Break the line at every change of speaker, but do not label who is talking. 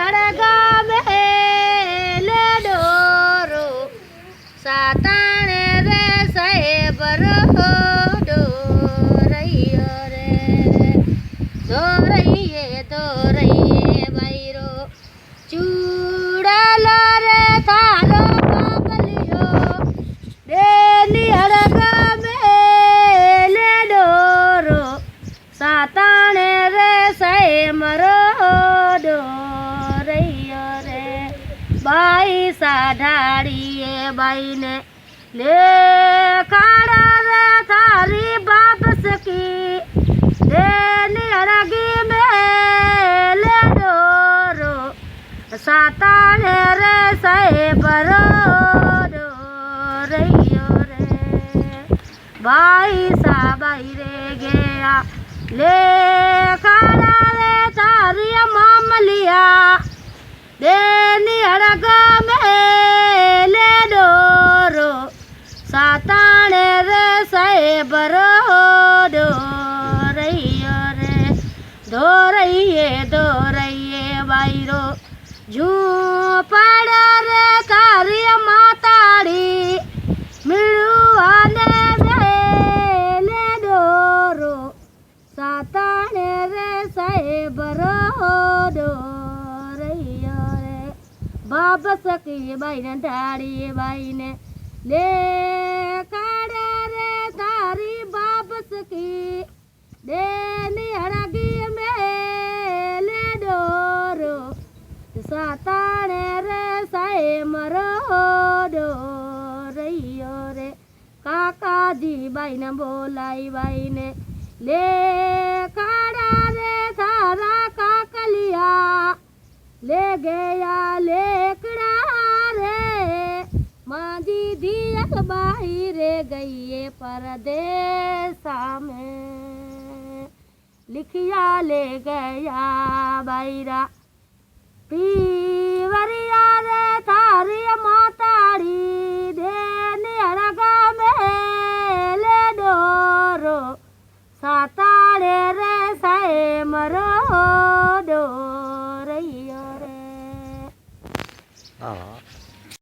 અડગા મેલે ડોરો સાતાણે રે સાહેબ રો દોરૈયો રે દોરૈયે બૈરો ચૂડલો રે થારો બાબલિયો ડેલી અડગા મેલે ડોરો સાતાણે રે સાહેબ રો દોરૈયો રે બાઈ સાઢાડીએ બાઈને લે ખાડા રે થારી બાપ સકી દેની અડગી મેલે ડોરો સાતાણે રે સાહેબ રો દોરૈયો રે બાઈ સાબાઈ રે ગયા લે ખાડા રે તારી મામલિયા દેની અડગા મેલે ડોરો સાતાણે રે સાહેબ રો દોરૈયો રે દોરૈયે બાયરો ઝૂંપડ રે તારી માતાડી મીળુઆને મેલે ડોરો સાતાણે રે સાહેબ રો દોરૈયો રે બાપ સકી બાઈને ઢાળી બાઈને લે કાડા રે તારી બાપ સકી દેની અડગી મેલે ડોરો સાતાણે રે સાહેબ રો દોરૈયો રે કાકાજી બાઈને બોલાઈ બાઈને લે કાડા રે તારા કાકલિયા ले गया लेकड़ा रे माजी दियत बाई रे गई परदेसा में लिखिया ले गया बाईरा पीवरिया रे थारी माताड़ी देनी अड़गा मेले डोरो साताड़े रे साहेब रो दो
હા